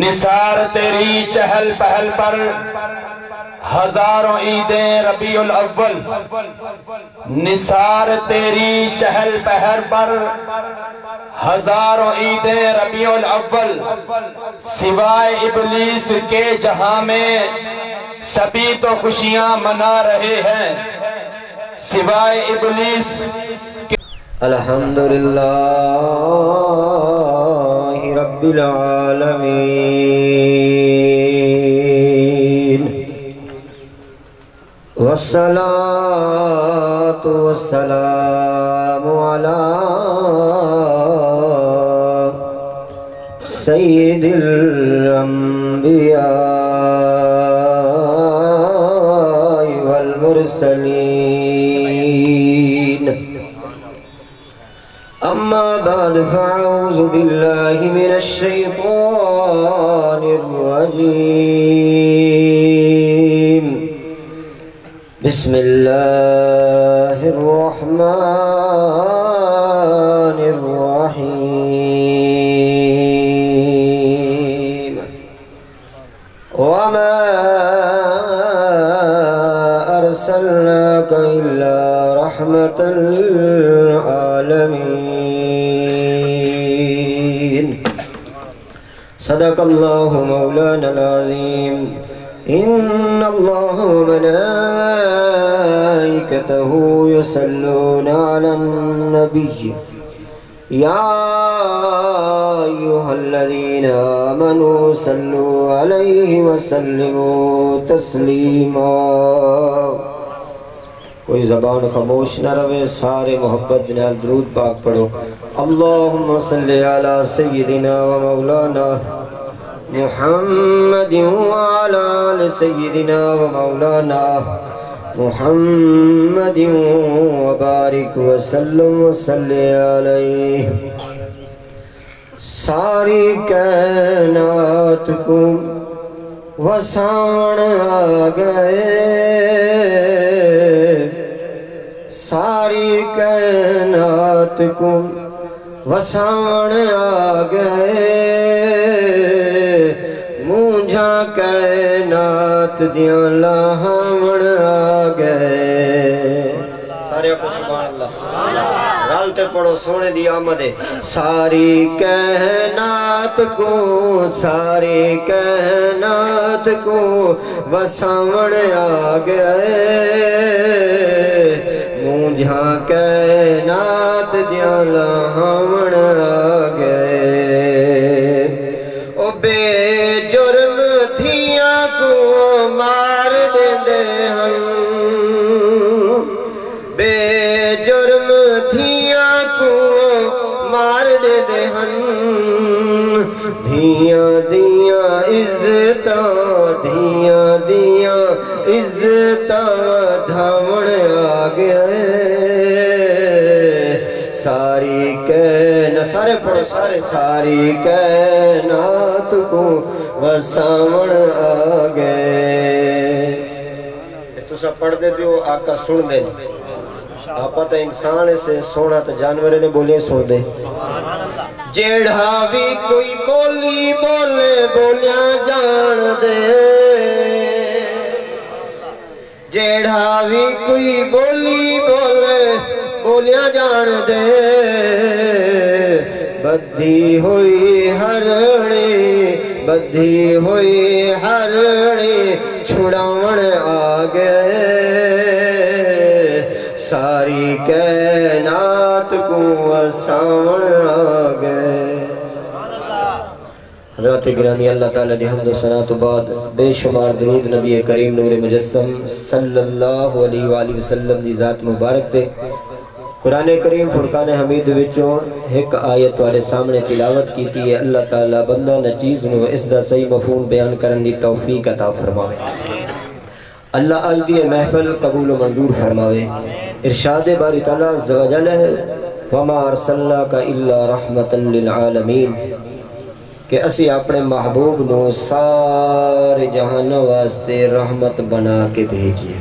نثار تیری چہل پہل پر ہزاروں عیدیں ربیع الاول، نثار تیری چہل پہل پر ہزاروں عیدیں ربیع الاول، سوائے ابلیس کے جہاں میں سبھی تو خوشیاں منا رہے ہیں، سوائے ابلیس کے الحمدللہ رب العالمین، والصلاة والسلام علی سید الانبیاء والمرسلین، اما بعد فاعوذ باللہ من الشیطان الرجیم، بسم اللہ الرحمن الرحیم، وما ارسلناک الا رحمة للعالمین، صدق اللہ مولانا العظیم، ان اللہ وملائکتہ یصلون علی النبی، یا ایہا الذین آمنوا صلوا علیہ وسلموا تسلیما۔ کوئی زبان خاموش نہ رہے، سارے محبت نال درود پاک پڑھو۔ اللہم صلی علی سیدنا و مولانا محمد وعلی آل سیدنا و مولانا محمد وبارک وسلم وصلی علیہ۔ ساری کائنات کو وسان آ گئے، ساری کائنات کو وسان آ گئے، مونجھا کائنات دیاں لاہمن آ گئے۔ سارے کو سبحان اللہ رالتے پڑھو، سونے دی آمد ہے۔ ساری کائنات کو، ساری کائنات کو وسان آ گئے، مونجھا کائنات دیاں لاہمن آ گئے۔ او بے جرم تھیاں کو مار دے ہم، بے جرم تھیاں کو مار دے ہم، دھیاں دیاں عزتاں، دھیاں دیاں عزتاں دھاون آ گئے۔ ساری کائنات، سارے پڑھو سارے، ساری کائنات کو وساون آ گئے۔ تو سب پڑھ دے بھی ہو، آقا سن دے، آپ پتہ انسان سے سونا تو جانورے نے بولے سن دے۔ جیڑھا بھی کوئی بولی بولے بولیاں جان دے، جیڑھا بھی کوئی بولی بولے بولیاں جان دے، بدھی ہوئی ہرنی، بدھی ہوئی ہرنی چھڑاون آ گئے، ساری کائنات کو وساون آ گئے۔ حضرات گرامی، اللہ تعالیٰ دی حمد و ثنا تو بعد بے شمار درود نبی کریم نور مجسم صلی اللہ علیہ وآلہ وسلم دی ذات مبارک دے۔ قرآن کریم فرقان حمید وچوں ایک آیت والے سامنے تلاوت کی تھی ہے۔ اللہ تعالیٰ بندہ نچیز نو اس دا صحیح مفہوم بیان کرن دی توفیق عطا فرماوے۔ اللہ آج دی محفل قبول و منظور فرماوے۔ ارشاد باری تعالیٰ عز و جل ہے، وَمَا أَرْسَلْنَاكَ إِلَّا رَحْمَةً لِلْعَالَمِينَ، کہ اسی اپنے محبوب نو سارے جہان واسطے رحمت بنا کے بھیجئے۔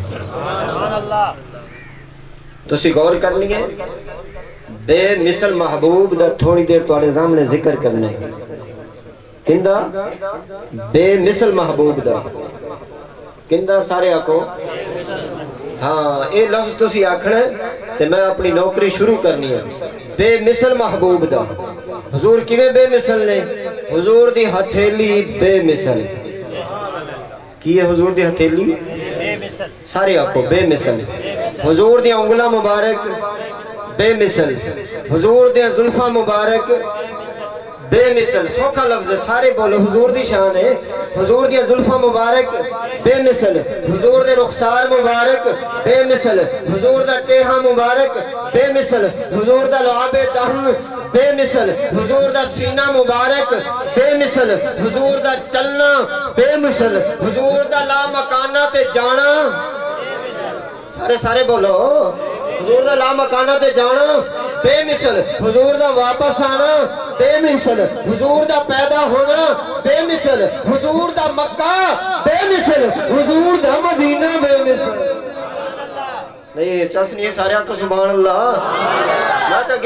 تو اسی غور کرنی ہے، بے مثل محبوب دا تھوڑی دیر توڑے سامنے ذکر کرنے۔ کندہ بے مثل محبوب دا کندہ سارے آکو ہاں اے لفظ تو سی آکھنا ہے تے میں اپنی نوکری شروع کرنی ہے بے مثل محبوب دا حضور کیویں بے مثل نے حضور دی ہتھیلی بے مثل کی ہے حضور دی ہتھیلی سارے آکو بے مثل حضور دی انگلہ مبارک بے مثل حضور دی زلفہ مبارک بے مثل سوکھا لفظ ہے سارے بولو حضور دی شان ہے حضور دی زلفہ مبارک بے مثل حضور دے رخسار مبارک بے مثل حضور دا چہہ مبارک بے مثل حضور دا لعاب دہن بے مثل حضور دا سینہ مبارک بے مثل حضور دا چلنا بے مثل حضور دا لا مکانہ تے جانا سارے بولو حضور دا لا مکانہ تے جانا بے مثل حضور دا واپس آنا بے مثل حضور دا پیدا ہونا بے مثل حضور دا مکہ بے مثل حضور دا مدینہ بے مثل نہیں چس نہیں سارے آپ کو سبحان اللہ میں تک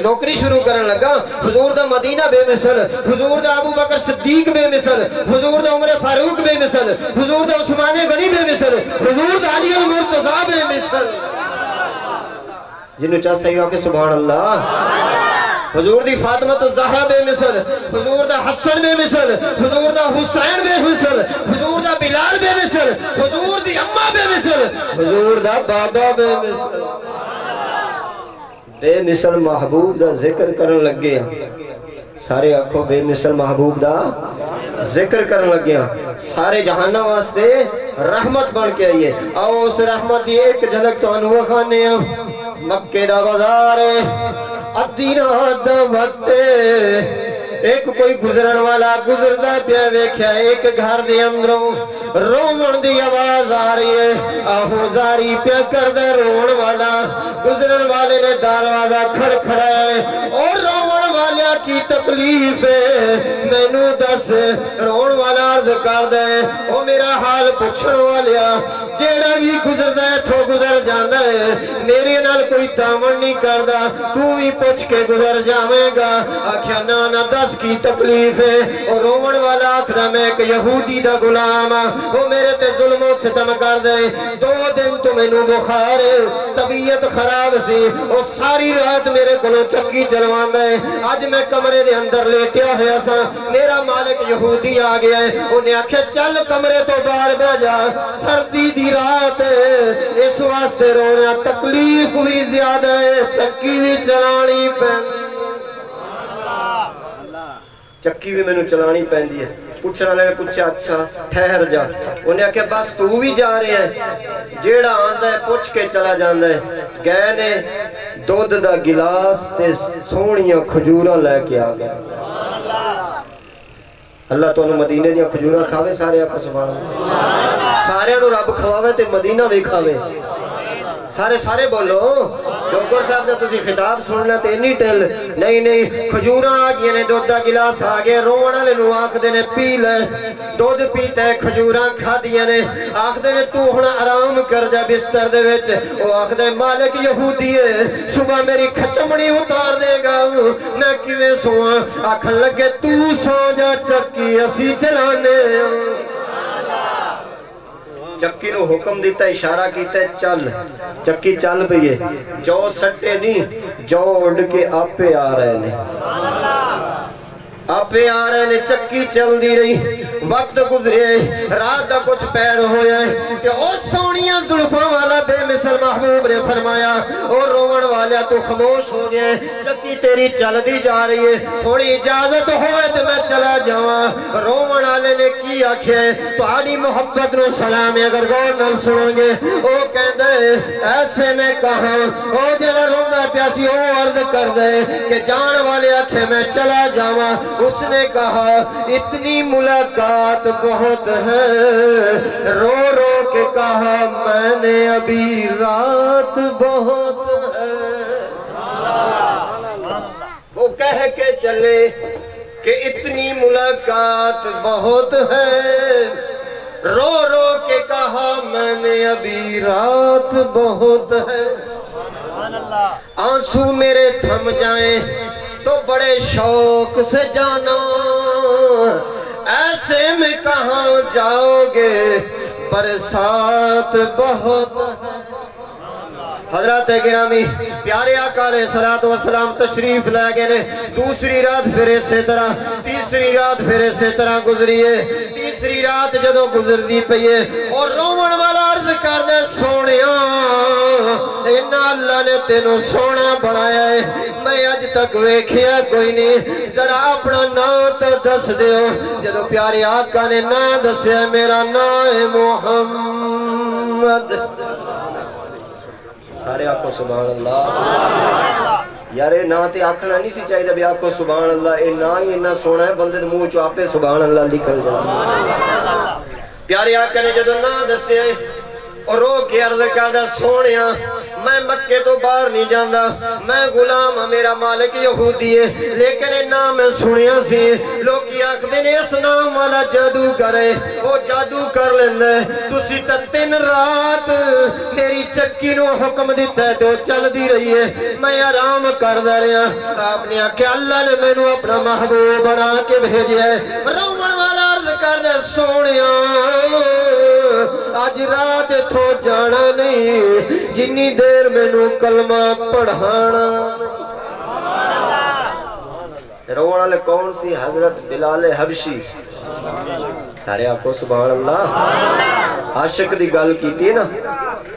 نوکری شروع کرنے لگا حضور دا مدینہ بے مثل حضور دا ابو بکر صدیق بے مثل حضور دا عمر فاروق بے مثل حضور دا عثمان غنی بے مثل حضور دا علی المرتضی بے مثل جنہوں چاہ صحیح ہو کہ سبحان اللہ حضور دی فاطمہ الزہرا بے مثل حضور دا حسن بے مثل حضور دا حسین بے مثل حضور دا بلال بے مثل حضور دی امہ بے مثل حضور دا بابا بے مثل بے مثل محبوب دا ذکر کرن لگ گیا سارے آنکھوں بے مثل محبوب دا ذکر کرن لگ گیا سارے جہانہ واسطے رحمت بن کے آئیے آؤ اس رحمت دی ایک جھلک تو انہوں خانے مکہ دا بازارے ادھی رات دا وقت ایک کوئی گزرن والا گزردہ پیا ویکھیا ایک گھر دے اندروں رومن دی آواز آ رہی ہے آہو زاری پیا کر دے رومن والا گزرن والے نے دروازہ کھڑکھڑا ہے اور رومن والیا کی تکلیف ہے میں نو دس رومن والا عرض کر دے او میرا حال پوچھن والیا جیڑا بھی گزردہ ہے تو گزر جاندہ ہے میرے نال کوئی تامن نہیں کردہ تو بھی پوچھ کے گزر جاویں گا آکھیا نانا دس کی تکلیف ہے اور رومن والا آکھدا میں ایک یہودی دا غلام وہ میرے تے ظلم و ستم کر دے 2 دن تو میں نو بخار طبیعت خراب سی اور ساری رات میرے کلو چکی چلوان دے آج میں کمرے دے اندر لیٹیا ہے ایسا میرا مالک یہودی آ گیا ہے انہیں آکھے چل کمرے تو باہر بہ جا سردی دی رات ہے اس واسطے رونا تکلیف بھی زیادہ ہے چکی بھی چلانی پہنی چکی بھی میں نے چلانی پہنی ہے پوچھنا لے پوچھا اچھا ٹھہر جا انہیں آکھے بس تو بھی جا رہے ہیں جیڑا آندہ ہے پوچھ کے چلا جاندہ ہے گئے نے دودھ دا گلاس تے سونیاں کھجورہ لے کے آگئے اللہ تو انہوں مدینہ دیا کھجورہ کھاوے سارے آپ کو سبحان اللہ سارے انہوں رب کھواوے تے مدینہ بھی کھاوے سارے بولو ڈوگر صاحب دا تسی خطاب سننا تے نہیں ٹل نہیں کھجورہ آگئے نے دودھ دا گلاس آگئے رونا لے نو آکھ دے نے پی لے دودھ پیتے کھجورہ کھا دیا نے آکھ دے نے تو ہونا آرام کر جا بستر دے ویچ وہ آکھ دے مالک یہودی ہے صبح میری کھچمڑی اتار دے گا میں کیویں سوہاں آکھن لگے تو سو جا چکی اسی چلانے چکی نو حکم دیتا اشارہ کیتا ہے چل چکی چل پئیے جو سٹے نہیں جو اڑ کے آپے آ رہے نے آپے آ رہے نے چکی چل دی رہی وقت گزرے رات دا کچھ پیر ہویا ہے کہ او سونیاں زلفاں والا بے مثل محبوب نے فرمایا اور رومن والا تو خاموش ہو گئے چکی تیری چل دی جا رہی ہے تھوڑی اجازت ہوئے تو میں چلا جاواں رومن والے نے کی آکھے تو آڑی محبت نو سلام اگر غور نال سنو گے او کہندے ایسے میں کہاں او جڑا روندا پیاسی او عرض کر دے کہ جان والے آکھے میں چلا جاواں اس نے کہا اتنی ملاقات بہت ہے رو رو کے کہا میں نے ابھی رات بہت ہے وہ کہہ کے چلے کہ اتنی ملاقات بہت ہے رو رو کے کہا میں نے ابھی رات بہت ہے آنسو میرے تھم جائیں تو بڑے شوق سے جانا ایسے میں کہاں جاؤ گے برسات بہت حضرات گرامی پیارے آقا علیہ السلام تشریف لے گئے نے دوسری رات پھر اسی طرح تیسری رات پھر اسی طرح گزری ہے تیسری رات جدو گزر دی پئی ہے اور رومن والا عرض کر دے سونیا اینا اللہ نے تینوں سونا بنایا ہے میں اج تک ویکھیا کوئی نہیں ذرا اپنا نام تے دس دیو جدو پیارے آقا نے نام دسیا میرا نام ہے محمد سارے آکھو سبحان اللہ یار اے نا تے آکھنا نہیں سی چاہیے بھی آکھو سبحان اللہ اے نا ہی اتنا سونا ہے بندے منہ چ آپے سبحان اللہ نکل جاتا پیارے آقا نے جدو نا دسیا اور رو کے عرض کردا سونیا میں مکے تو باہر نہیں جاندا میں غلام ہاں میرا مالک یہودی ہے لیکن اے نام میں سنیا سی لوکی آکھدے نے اس نام والا جادو کرے وہ جادو کر لیندا ہے تسی تے 3 رات میری چکی نو حکم دیتا ہے تو چل دی رہی ہے میں آرام کردا رہیا آپ نے آکھیا اللہ نے مینوں اپنا محبوب بنا کے بھیجیا ہے رومن والا عرض کردا سونیا آج رات تھو جانا نہیں جنی دیر میں نو کلمہ پڑھانا رونا لے کون سی حضرت بلال حبشی سارے آپ کو سبحان اللہ عاشق دی گل کی تھی نا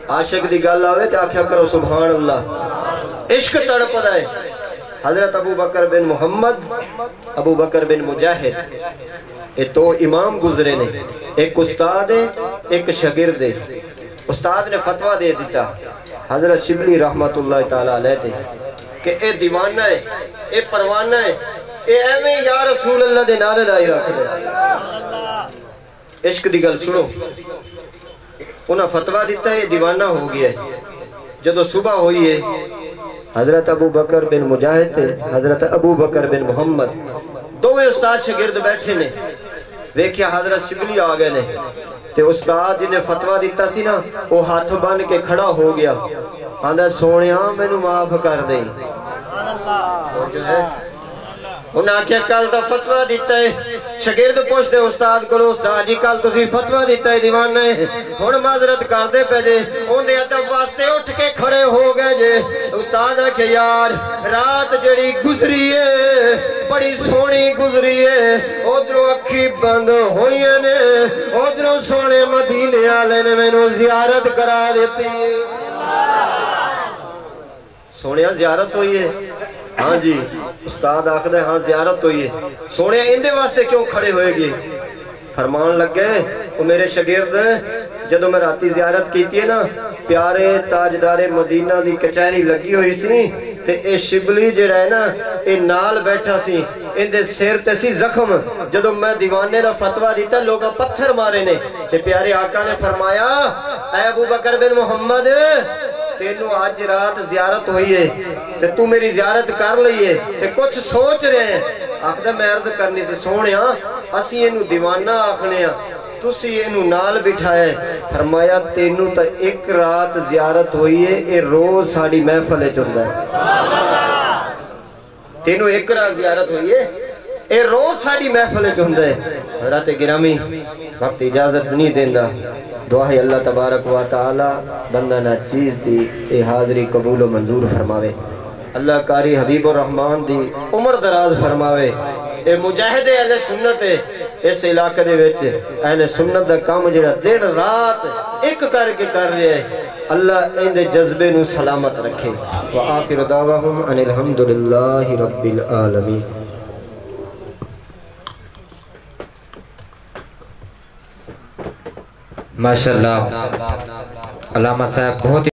عاشق دی گل آوے تے آکھیا کرو سبحان اللہ عشق تڑپ دائے حضرت ابو بکر بن محمد ابو بکر بن مجاہد یہ تو امام گزرے نے ایک استاد ہے ایک شاگرد ہے استاد نے فتوہ دے دیتا حضرت شبلی رحمت اللہ تعالیٰ علیہ تھے کہ اے دیوانہ ہے اے پروانہ ہے اے ایویں یا رسول اللہ دے نالے لائی رکھ دے عشق دی گل سنو انہاں فتوہ دیتا ہے دیوانہ ہو گیا ہے جدو صبح ہوئی ہے حضرت ابو بکر بن مجاہد تھے حضرت ابو بکر بن محمد دوویں استاد شاگرد بیٹھے نے ویکھیا حضرت شبلی آ گئے نے تے استاد جنہیں فتوہ دیتا سی نا وہ ہاتھ بن کے کھڑا ہو گیا آندھا سونیا میں نو معاف کر دیں انہاں کیا کل دا فتوہ دیتا ہے شاگرد پوچھ دے استاد کو استاد جی کل تسی فتوہ دیتا ہے دیوانہ ہے ہن معذرت کر دے پہ جے ان دے ادب واسطے اٹھ کے کھڑے ہو گئے جے استاد آکھے یار رات جڑی گزری ہے بڑی سونی گزری ہے ادھروں اکھی بند ہوئی نے ادھروں سونے مدینے والے نے مینوں زیارت کرا دیتی ہے سونیا زیارت ہوئی ہے ہاں جی استاد آخر ہے ہاں زیارت ہوئی ہے سونے اندے واسطے کیوں کھڑے ہوئے گی فرمان لگ گئے وہ میرے شاگرد جدو میں راتی زیارت کیتی ہے نا پیارے تاجدار مدینہ دی کچہری لگی ہوئی سی تے اے شبلی جڑا ہے نا اے نال بیٹھا سی اندے سیر تے سی زخم جدو میں دیوانے دا فتوہ دیتا لوگا پتھر مارے نے تے پیارے آقا نے فرمایا اے ابو بکر بن محمد تینوں آج رات زیارت ہوئی ہے تے تو میری زیارت کر لئیے تے کچھ سوچ رہے ہیں آخدہ میں عرض کرنی سے سونے ہاں اسی اینو دیوانہ آخنے ہاں تسی اینو نال بٹھائے فرمایا تینوں تا ایک رات زیارت ہوئی ہے اے روز ساڑی محفلے چندہ ہے تینوں ایک رات زیارت ہوئی ہے اے روز ساڑی محفلے چندہ ہے حضرات گرامی وقت اجازت نہیں دیندہ دعا ہے اللہ تبارک و تعالی بندہ نا چیز دی اے حاضری قبول و منظور فرماوے اللہ کاری حبیب الرحمن دی عمر دراز فرماوے اے مجاہد اہل سنت ہے اس علاقے دے وچ اہل سنت دا کام جڑا دن رات ایک کر کے کر رہے ہیں اللہ ان دے جذبے نو سلامت رکھے وآخر دعواہم ان الحمدللہ رب العالمین ماشاءاللہ علامہ صاحب بہت